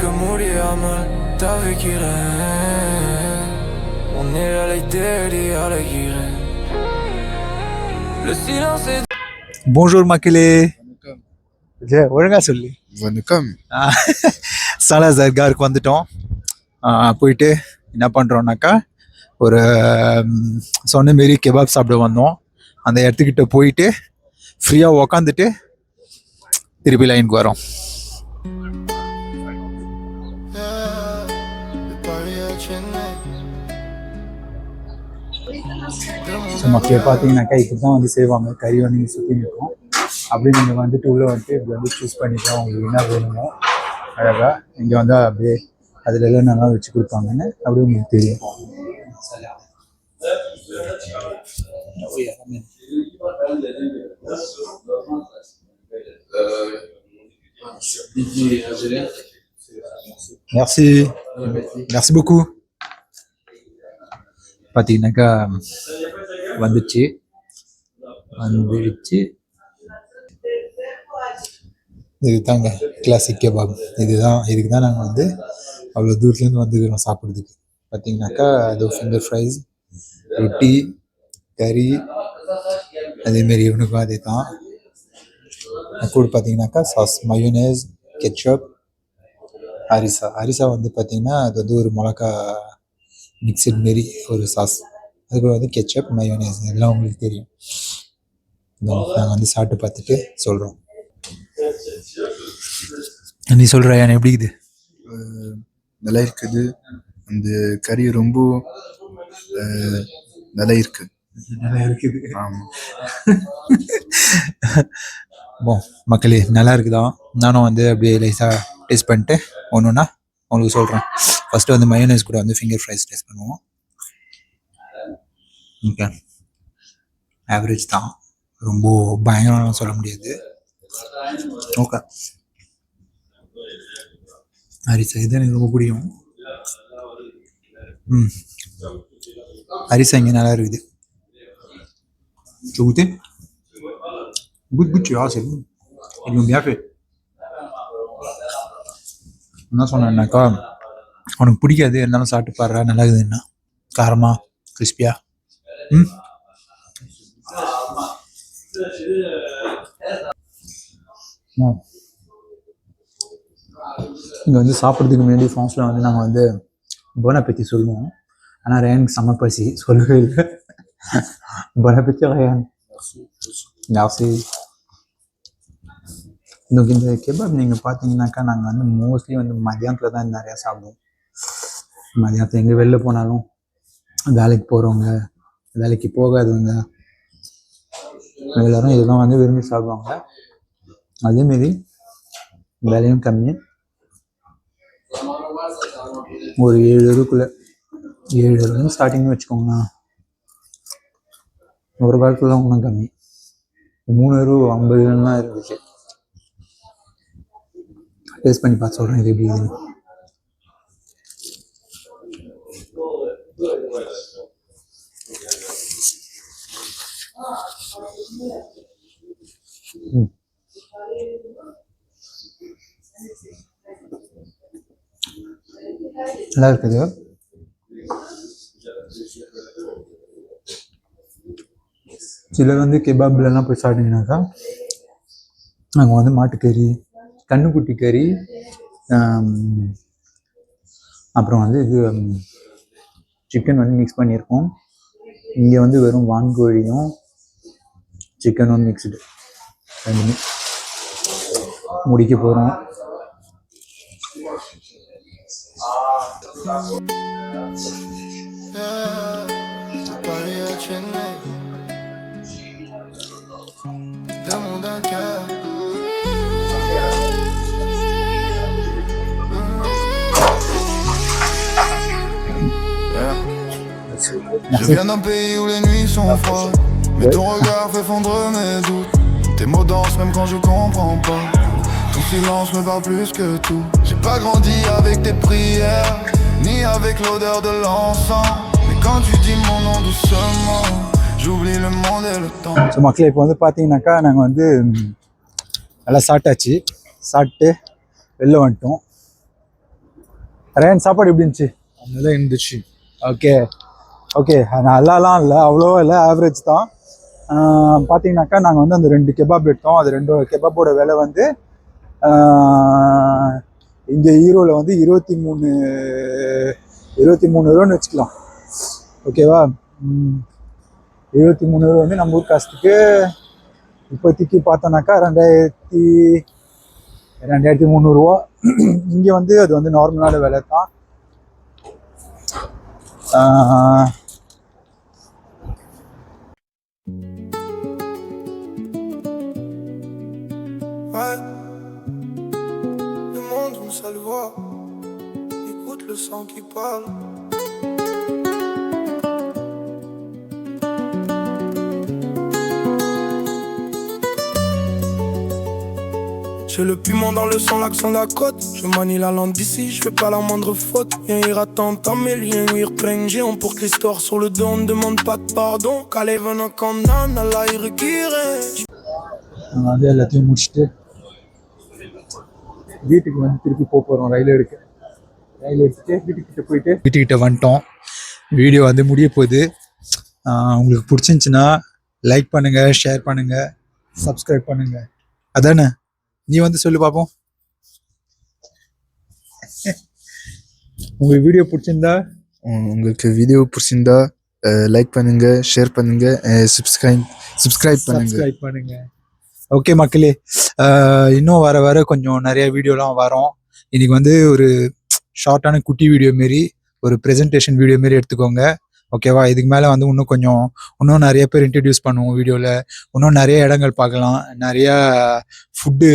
மறக்க முடியாமல் தவிக்கிறேன். உன் நிழலை தேடி அலைகிறேன். Le silence est... Bonjour மக்களே. ஒழுங்கா சொல்லு. வணக்கம். சாலார் காருக்கு வந்துட்டோம். போயிட்டு என்ன பண்ணுறோம்னாக்கா ஒரு சொன்ன மாரி கெபாப் சாப்பிட வந்தோம். அந்த இடத்துக்கிட்ட போயிட்டு ஃப்ரீயாக உக்காந்துட்டு திருப்பி லைனுக்கு வரோம். மக்களே பார்த்தீங்கன்னாக்கா இப்படி தான் வந்து செய்வாங்க. கறி வந்து நீங்கள் சுற்றி நிற்கும். அப்படி நீங்கள் வந்துட்டு உள்ளே வந்துட்டு இப்படி வந்து சூஸ் பண்ணிக்கலாம் உங்களுக்கு என்ன வேணுமோ. அழகாக இங்கே வந்து அப்படியே அதில் எல்லாம் நல்லா வச்சு கொடுப்பாங்கன்னு அப்படியே உங்களுக்கு தெரியும். Merci. Merci beaucoup. பார்த்தீங்கன்னாக்கா வந்துடுச்சு. இது தாங்க கிளாசிக் கெபாப். இதுக்கு தான் நாங்கள் வந்து அவ்வளோ தூரத்துலேருந்து வந்துக்கிறோம் சாப்பிட்றதுக்கு. பார்த்தீங்கன்னாக்கா அது ஃபிங்கர் ஃப்ரைஸ், ரொட்டி, கறி, அதேமாரி இவனுக்கும் அதே தான். கூட பார்த்தீங்கன்னாக்கா சாஸ், மயோனேஸ், கெட்சப், ஹரிசா வந்து பார்த்தீங்கன்னா அது வந்து ஒரு மிளகா மிக்சட் மாரி ஒரு சாஸ். அதுக்கப்புறம் வந்து கெட்சப், மயோனேஸ் எல்லாம் உங்களுக்கு தெரியும். நாங்கள் வந்து சாப்பிட்டு பார்த்துட்டு சொல்கிறோம். நீ சொல்கிற எனக்கு எப்படி இருக்குது? நல்லா இருக்குது. அந்த கறி ரொம்ப நல்லா இருக்குது. ஆமாம். மக்களே நல்லா இருக்குதா? நானும் வந்து அப்படியே லைஸாக டேஸ்ட் பண்ணிட்டு ஒன்றுன்னா உங்களுக்கு சொல்கிறேன். ஃபஸ்ட்டு வந்து மயோனைஸ் கூட வந்து ஃபிங்கர் ஃப்ரைஸ் டேஸ்ட் பண்ணுவோம். ஓகே, ஆவரேஜ் தான், ரொம்ப பயங்கரமாக சொல்ல முடியாது. ஓகே, ஹரிசா இது எனக்கு ரொம்ப பிடிக்கும். ஹரிசா இங்கே நல்லா இருக்குது. goûter? Goûte, tu vois, c'est bon. Ils l'ont bien fait. என்ன சொன்னேன்னாக்கா உனக்கு பிடிக்காது இருந்தாலும் சாப்பிட்டு பாடுறா நல்லா இருக்குதுன்னா காரமா கிறிஸ்பியா. இங்கே வந்து சாப்பிட்றதுக்கு முன்னாடி ஃப்ரான்ஸில் வந்து நாங்கள் வந்து போனா பற்றி சொல்லுவோம். ஆனால் ரேனுக்கு செம்ம பசி சொல்லவே இல்லை. போனா பற்றி ரேன் யாசி. இந்த கெபாப் நீங்கள் பார்த்தீங்கன்னாக்கா நாங்கள் வந்து மோஸ்ட்லி வந்து மதியானத்தில் தான் நிறையா சாப்பிடுவோம். மதியானத்தில் எங்கே வெளில போனாலும் வேலைக்கு போகிறவங்க, வேலைக்கு போகாதவங்க எல்லோரும் இதெல்லாம் வந்து விரும்பி சாப்பிடுவாங்க. அதேமாரி விலையும் கம்மி. ஒரு 7 ரூபாய்க்குள்ளே 7 ரூபாய் ஸ்டார்டிங்னு வச்சுக்கோங்களேன். ஒரு காலத்தில் ஒன்றும் கம்மி 3.50 இருந்துச்சு. டேஸ்ட் பண்ணி பார்த்து சொல்கிறேன் இது எப்படி இதுன்னு. நல்லா இருக்குது. சிலர் வந்து கெபாப்லாம் போய் சாப்பிட்டீங்கன்னாக்கா நாங்கள் வந்து மாட்டுக்கறி, கண்ணுக்குட்டி கறி, அப்புறம் வந்து இது சிக்கன் வந்து மிக்ஸ் பண்ணியிருக்கோம். இங்கே வந்து வெறும் வான்கோழியும் சிக்கனும் மிக்ஸ்டு ரெண்டுமே முடிக்க போகிறோம். Je viens d'un pays où les nuits sont froides, mais ton regard fait fondre mes doutes. Tes mots dansent même quand je comprends pas. Ton silence me parle plus que tout. J'ai pas grandi avec tes prières, ni avec l'odeur de l'encens. Mais quand tu dis mon nom doucement, j'oublie le monde et le temps. So மக்களே இப்போ வந்து பார்த்தீங்கன்னாக்கா நாங்கள் வந்து நல்லா சாப்பிட்டாச்சு. சாப்பிட்டு வெளில வந்துட்டோம். ரேன் சாப்பாடு எப்படி இருந்துச்சு? நல்லா இருந்துச்சு. ஓகே ஓகே, நல்லாலாம் இல்லை, அவ்வளோ இல்லை, ஆவரேஜ் தான். பார்த்தீங்கன்னாக்கா நாங்கள் வந்து அந்த 2 கெபாப் எடுத்தோம். அது 2 கெபாப்போட விலை வந்து இங்கே ஈரோவில் வந்து 23 ரூபான்னு வச்சுக்கலாம். ஓகேவா? 23 ரூபா வந்து நம்ம ஊர் காசுக்கு இப்போதைக்கு பார்த்தோன்னாக்கா 2300 ரூபா. இங்கே வந்து அது வந்து நார்மலான விலை தான். Ouais, le monde une seule voix. Écoute le sang qui parle. J'ai le piment dans le sang, l'accent de la côte. Je manie la langue d'ici, je fais pas la moindre faute. Viens ira t'entendre mes liens, oui, plein géant pour que l'histoire sur le dos, on ne demande pas de pardon. Qu'allez venant condamne, Allah y requiere. அது எல்லாத்தையும் முடிச்சுட்டு வீட்டுக்கு வந்து திருப்பி போகிறோம். ரயில் எடுத்துட்டு வீட்டுக்கிட்ட வந்துட்டோம். வீடியோ வந்து முடிய போகுது. உங்களுக்கு பிடிச்சிருந்துச்சின்னா லைக் பண்ணுங்கள், ஷேர் பண்ணுங்கள், சப்ஸ்கிரைப் பண்ணுங்கள். அதானே? நீ வந்து சொல்லு பார்ப்போம். உங்களுக்கு வீடியோ பிடிச்சிருந்தா லைக் பண்ணுங்க, ஷேர் பண்ணுங்க, சப்ஸ்கிரைப் பண்ணுங்க. ஓகே மக்களே, இன்னும் வர கொஞ்சம் நிறைய வீடியோலாம் வரும். இன்னைக்கு வந்து ஒரு ஷார்ட்டான குட்டி வீடியோ மாரி, ஒரு ப்ரெசன்டேஷன் வீடியோ மாரி எடுத்துக்கோங்க. ஓகேவா? இதுக்கு மேலே வந்து இன்னும் நிறைய பேர் இன்ட்ரடியூஸ் பண்ணுவோம் வீடியோவில். இன்னும் நிறைய இடங்கள் பார்க்கலாம், நிறையா ஃபுட்டு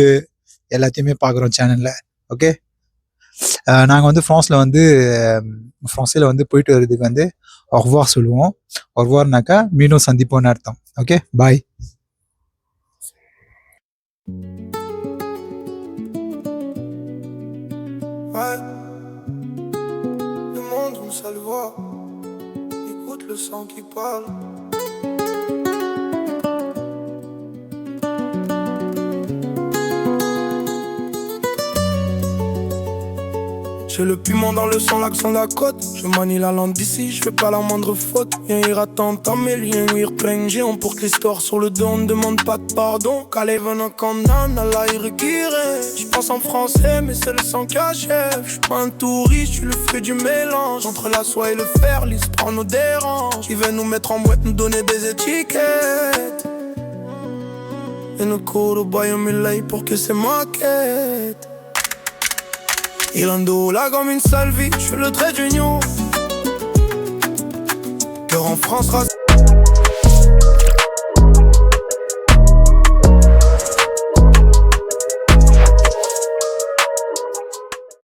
எல்லாத்தையுமே பார்க்குறோம் சேனலில். ஓகே, நாங்கள் வந்து ஃப்ரான்ஸில் வந்து போயிட்டு வர்றதுக்கு வந்து ஒர்வார் சொல்லுவோம். ஒர்வார்னாக்கா மீண்டும் சந்திப்போன்னு அர்த்தம். Okay, bye. Ouais, le monde une seule voix. Écoute le sang qui parle. J'ai le piment dans le sang, l'accent de la côte. Je manie la langue d'ici, je fais pas la moindre faute. Viens ira t'entendre mes liens, oui, plein géant pour que l'histoire sur le dos, on ne demande pas de pardon. Qu'allez venant condamne, Allah y requiere. Je pense en français, mais c'est le sang qui achève. Je suis pas un touriste, je suis le fruit du mélange. Entre la soie et le fer, l'histoire nous dérange. Ils veulent nous mettre en boîte, nous donner des étiquettes. Et nous courent au bail pour que c'est ma quête. Il en dos là comme une salve, je suis le trait d'union. Cœur en France, race.